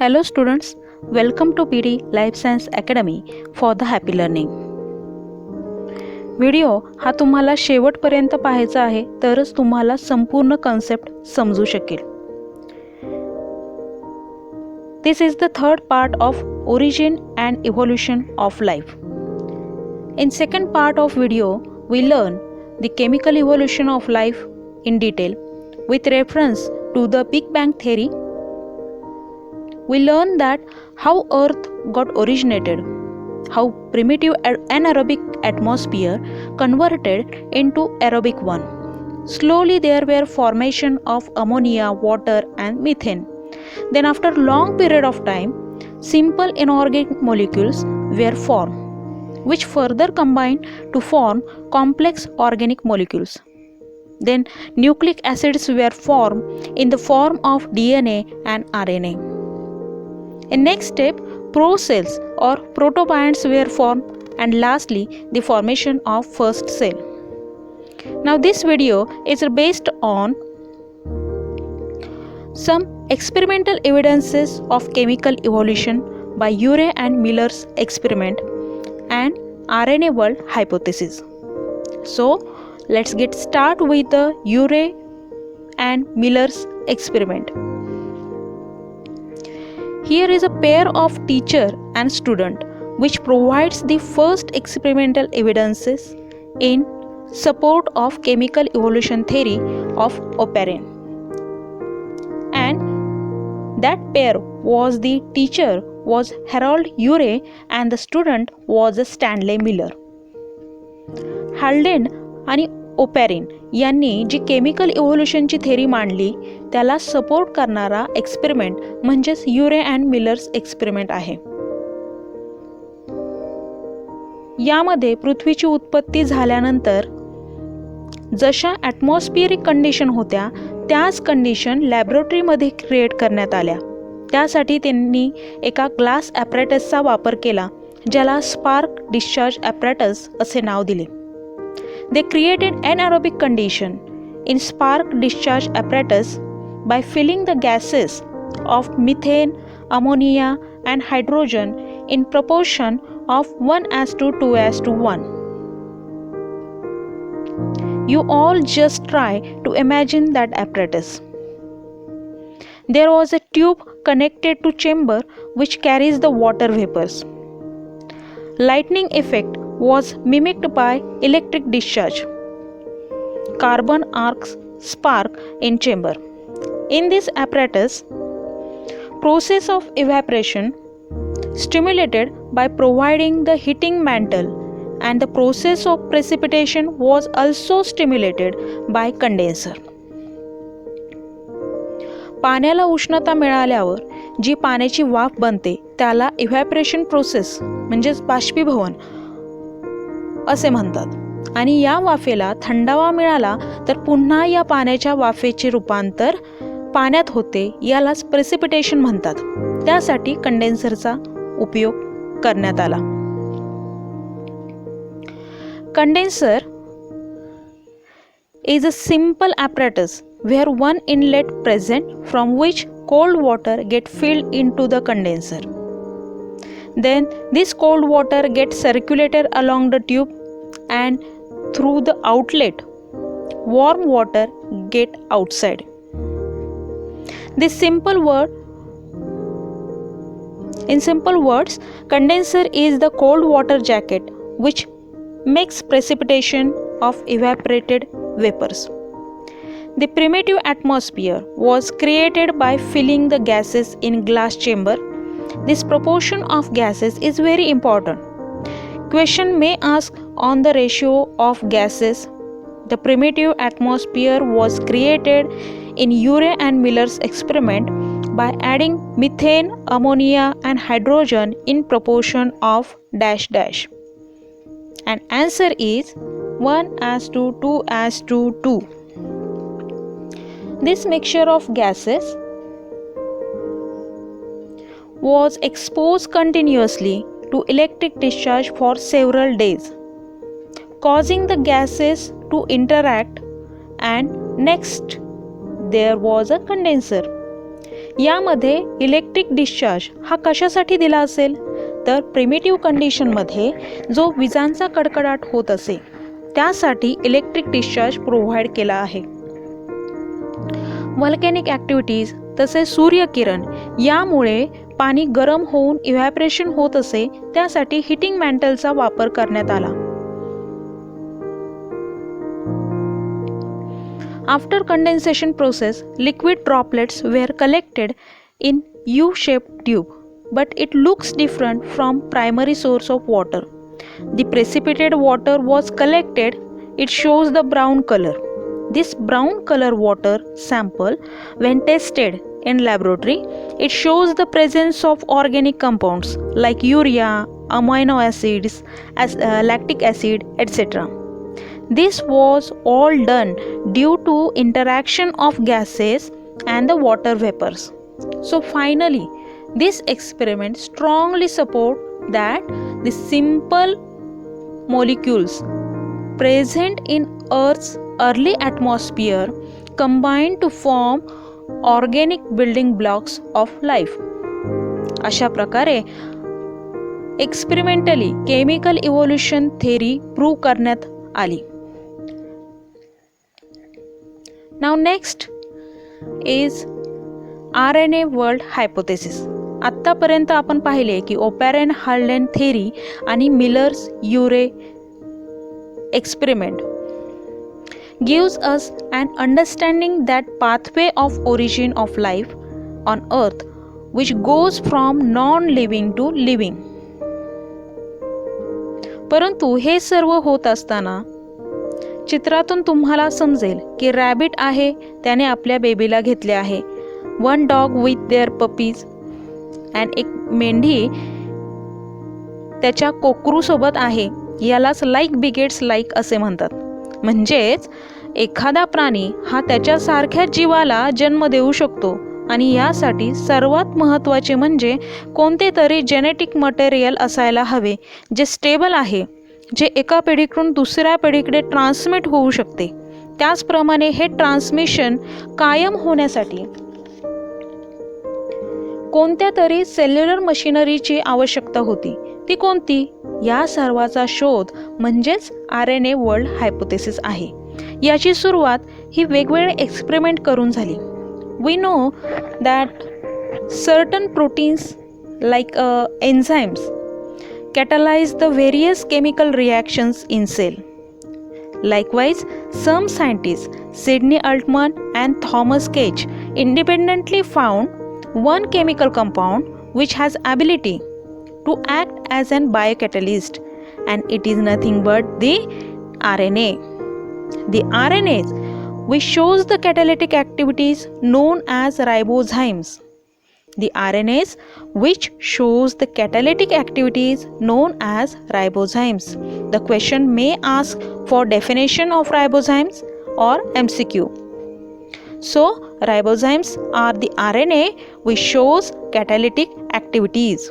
Hello students, welcome to PD Life Science Academy for the Happy Learning. Video हा तुम्हाला शेवटपर्यंत पाहायचा आहे तरच तुम्हाला संपूर्ण कन्सेप्ट समजू शकेल. This is the third part of origin and evolution of life. In second part of video, we learn the chemical evolution of life in detail with reference to the Big Bang theory. We learn that how Earth got originated, how primitive anaerobic atmosphere converted into aerobic one. Slowly there were formation of ammonia, water and methane. Then after long period of time, simple inorganic molecules were formed, which further combined to form complex organic molecules. Then nucleic acids were formed in the form of DNA and RNA. In next step, procells or protobionts were formed, and lastly the formation of first cell. Now this video is based on some experimental evidences of chemical evolution by Urey and Miller's experiment and RNA world hypothesis. So let's get start with the Urey and Miller's experiment. Here is a pair of teacher and student which provides the first experimental evidences in support of chemical evolution theory of Oparin. And that pair was the teacher was Harold Urey and the student was Stanley Miller. Haldane आणि ओपॅरिन यांनी जी chemical इव्होल्युशनची theory मांडली त्याला support करणारा experiment म्हणजेच युरे and millers experiment आहे. यामध्ये पृथ्वीची उत्पत्ती झाल्यानंतर जशा ॲटमॉस्फिअरिक कंडिशन होत्या त्याच कंडिशन लॅबोरेटरीमध्ये क्रिएट करण्यात आल्या. त्यासाठी त्यांनी एका ग्लास ॲपरेटसचा वापर केला ज्याला स्पार्क डिस्चार्ज ॲपरेटस असे नाव दिले. They created anaerobic condition in spark discharge apparatus by filling the gases of methane, ammonia and hydrogen in proportion of 1:2:1. You all just try to imagine that apparatus. There was a tube connected to chamber which carries the water vapors. Lightning effect was mimicked by electric discharge. Carbon arcs spark in chamber. In this apparatus, process of evaporation stimulated by providing the heating mantle, and the process of precipitation was also stimulated by condenser. पाण्याला उष्णता मिळाल्यावर जी पाण्याची वाफ बनते त्याला evaporation process म्हणजेच बाष्पीभवन असे म्हणतात. आणि या वाफेला थंडावा मिळाला तर पुन्हा या पाण्याच्या वाफेचे रूपांतर पाण्यात होते, यालाच प्रेसिपिटेशन म्हणतात. त्यासाठी कंडेन्सरचा उपयोग करण्यात आला. Condenser is a simple apparatus where one inlet present from which cold water get filled into the condenser. Then this cold water gets circulated along the tube and through the outlet warm water get outside. In simple words, condenser is the cold water jacket which makes precipitation of evaporated vapors. The primitive atmosphere was created by filling the gases in glass chamber. This proportion of gases is very important. Question may ask on the ratio of gases. The primitive atmosphere was created in Urey and Miller's experiment by adding methane, ammonia and hydrogen in proportion of dash dash. And answer is 1:2:2. This mixture of gases was exposed continuously to electric discharge for several days, causing the gases to interact, and next there was a condenser. यामध्ये electric discharge हा कशासाठी दिला असेल, तर primitive कंडिशनमध्ये जो विजांचा कडकडाट होत असे त्यासाठी इलेक्ट्रिक डिस्चार्ज प्रोव्हाइड केला आहे. व्हॉल्कॅनिक ॲक्टिव्हिटीज तसेच सूर्यकिरण यामुळे पाणी गरम होऊन इव्हॅपरेशन होत असे, त्यासाठी हीटिंग मॅन्टलचा वापर करण्यात आला. After condensation process, liquid droplets were collected in U-shaped tube, but it looks different from primary source of water. The precipitated water was collected. It shows the brown color. This brown color water sample, when tested in laboratory, it shows the presence of organic compounds like urea, amino acids, lactic acid, etc. This was all done due to interaction of gases and the water vapors. So finally, this experiment strongly support that the simple molecules present in Earth's early atmosphere combine to form organic building blocks of life. अशा प्रकारे experimentally chemical evolution theory prove करण्यात आली. Now next is RNA world hypothesis. आत्तापर्यंत आपण पाहिले की ओपॅरेन हार्लेन theory आणि millers युरे experiment gives us an understanding that pathway of origin of life on earth which goes from non-living to living. परंतु हे सर्व होत असताना चित्रातून तुम्हाला समजेल की रॅबिट आहे, त्याने आपल्या बेबीला घेतले आहे. One dog with their puppies and एक मेंढी त्याच्या कोकरूसोबत आहे. यालाच लाईक बिगेट्स लाईक असे म्हणतात. म्हणजेच एखादा प्राणी हा त्याच्यासारख्या जीवाला जन्म देऊ शकतो आणि यासाठी सर्वात महत्त्वाचे म्हणजे कोणते तरी जेनेटिक मटेरियल असायला हवे जे स्टेबल आहे, जे एका पिढीकडून दुसऱ्या पिढीकडे ट्रान्समिट होऊ शकते. त्याचप्रमाणे हे ट्रान्समिशन कायम होण्यासाठी कोणत्या तरी सेल्युलर मशिनरीची आवश्यकता होती. ती कोणती? या सर्वाचा शोध म्हणजेच RNA वर्ल्ड हायपोथेसिस आहे. याची सुरुवात ही वेगवेगळे एक्सपेरिमेंट करून झाली. We know that certain proteins like enzymes catalyze the various chemical reactions in cell. Likewise, some scientists, Sidney Altman and Thomas Cage, independently found one chemical compound which has ability to act as an biocatalyst, and it is nothing but the RNA. The RNAs which shows the catalytic activities known as ribozymes. The RNAs which shows the catalytic activities known as ribozymes. The question may ask for definition of ribozymes or MCQ. So, ribozymes are the RNA which shows catalytic activities.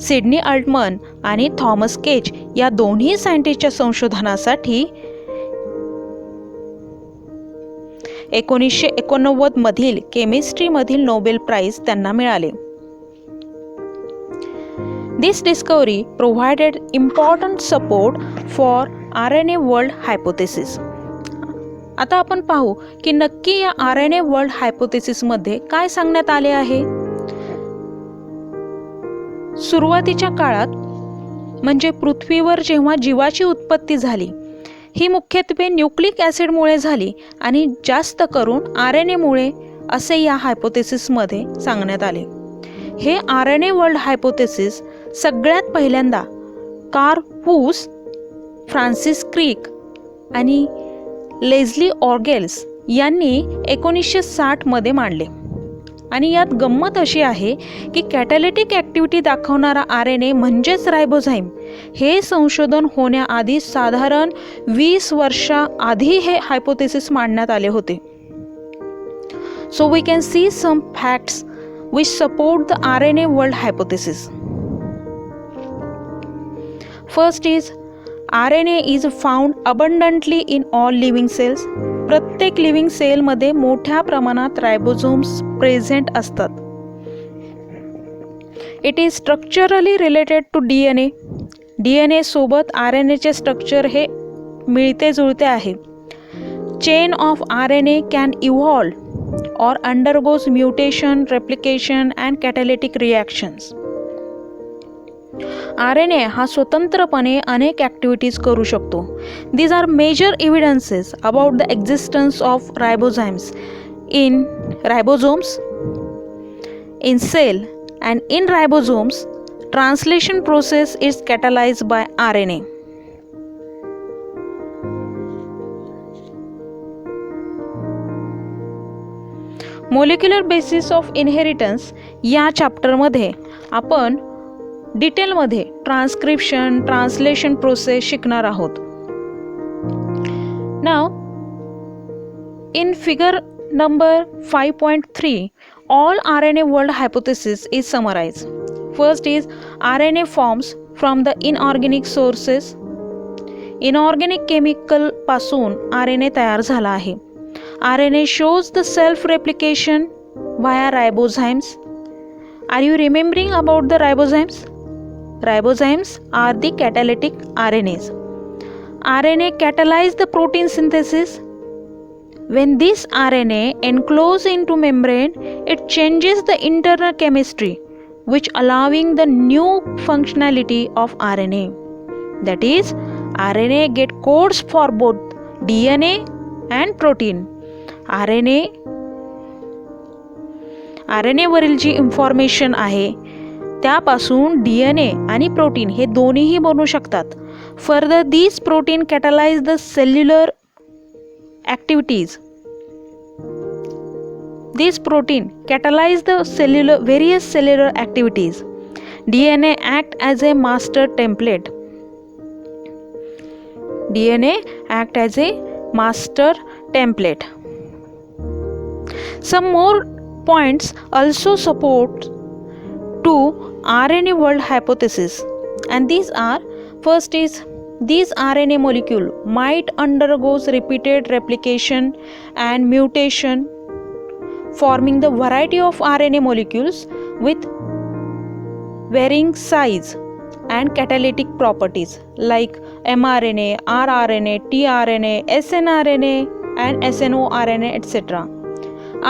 Sydney Altmann आणि Thomas cage या दोन्ही सायंटिस्टच्या संशोधनासाठी 1989 मधील केमिस्ट्रीमधील Nobel prize त्यांना मिळाले. This discovery provided important support for RNA world hypothesis. आता आपण पाहू की नक्की या RNA वर्ल्ड हायपोथेसिसमध्ये काय सांगण्यात आले आहे. सुरुवातीच्या काळात म्हणजे पृथ्वीवर जेव्हा जीवाची उत्पत्ती झाली, ही मुख्यत्वे न्यूक्लिक ॲसिडमुळे झाली आणि जास्त करून RNA मुळे असे या हायपोथेसिसमध्ये सांगण्यात आले. हे RNA वर्ल्ड हायपोथेसिस सगळ्यात पहिल्यांदा कार्ल वूस, फ्रान्सिस क्रिक आणि लेझली ऑर्गेल्स यांनी 1960 मध्ये मांडले. आणि यात गंमत अशी आहे की कॅटॅलिटिक ॲक्टिव्हिटी दाखवणारा RNA म्हणजेच रायबोझाईम हे संशोधन होण्याआधी साधारण 20 वर्षाआधी हे हायपोथेसिस मांडण्यात आले होते. So we can see some facts which support the RNA world hypothesis. First is RNA is found abundantly in all living cells. प्रत्येक लिव्हिंग सेलमध्ये मोठ्या प्रमाणात रायबोझोम्स प्रेझेंट असतात. It is structurally related to DNA. DNA सोबत RNAचे structure हे मिळते जुळते आहे. Chain of RNA can evolve or undergoes mutation, replication and catalytic reactions. RNA हा स्वतंत्रपणे अनेक ॲक्टिव्हिटीज करू शकतो. These are major evidences about the existence of ribozymes in ribosomes, in cell, and in ribosomes, translation process is catalyzed by RNA. Molecular basis of inheritance या चॅप्टरमध्ये आपण डिटेलमध्ये transcription, translation process शिकणार आहोत. Now in figure number 5.3 all RNA world hypothesis is summarized. First is RNA forms from the inorganic sources. Inorganic chemical पासून RNA तयार झाला आहे. RNA shows the self-replication via ribozymes. Are you remembering about the ribozymes? Ribozymes are the catalytic RNAs. RNA catalyze the protein synthesis. When this RNA encloses into membrane, it changes the internal chemistry, which allowing the new functionality of RNA. That is, RNA get codes for both DNA and protein. RNA वरील जी information आहे त्यापासून DNA आणि protein हे दोन्हीही बनू शकतात. Further this protein कॅटलाइज the cellular activities. This protein कॅटलाइज the various cellular activities. DNA act as a master template. DNA act as a master template. Some more points also support to RNA world hypothesis, and these are: first is these RNA molecule might undergoes repeated replication and mutation, forming the variety of RNA molecules with varying size and catalytic properties like mRNA, rRNA, tRNA, snRNA and snORNA, etc.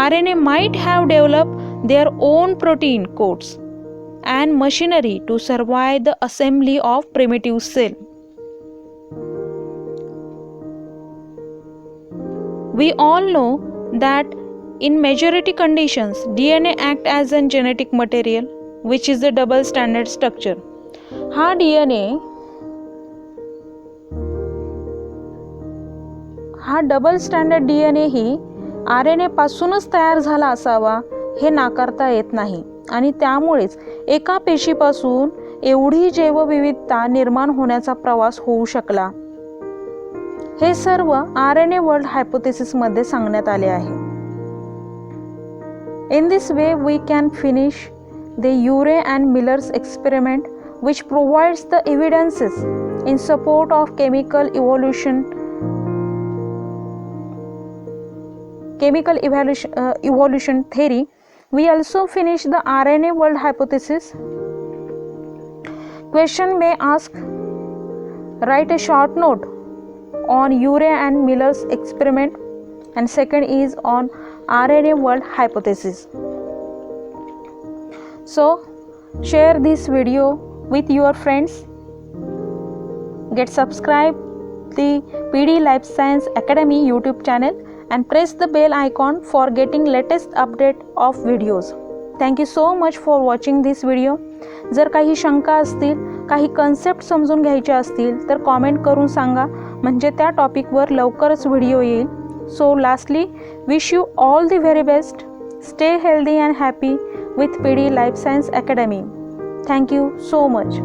RNA might have developed their own protein codes and machinery to survive the assembly of primitive cell. We all know that in majority conditions DNA act as a genetic material, which is the double stranded structure. हा double standard DNA ही RNA पासूनच तयार झाला असावा हे नाकारता येत नाही, आणि त्यामुळेच एका पेशीपासून एवढी जैवविविधता निर्माण होण्याचा प्रवास होऊ शकला. हे सर्व RNA वर्ल्ड हायपोथेसिस मध्ये सांगण्यात आले आहे. In this way we can finish the Urey and Miller's experiment, which provides the evidences in support of chemical evolution theory. We also finish the RNA world hypothesis. Question may ask, write a short note on Urey and Miller's experiment, and second is on RNA world hypothesis. So share this video with your friends. Get subscribe the PD Life Science Academy YouTube channel and press the bell icon for getting latest update of videos. Thank you so much for watching this video. जर काही शंका असतील, काही concept समजून घ्यायचे असतील तर comment करून सांगा, म्हणजे त्या टॉपिकवर लवकरच व्हिडिओ येईल. So lastly, wish you all the very best. Stay healthy and happy with PD Life Science Academy. Thank you so much.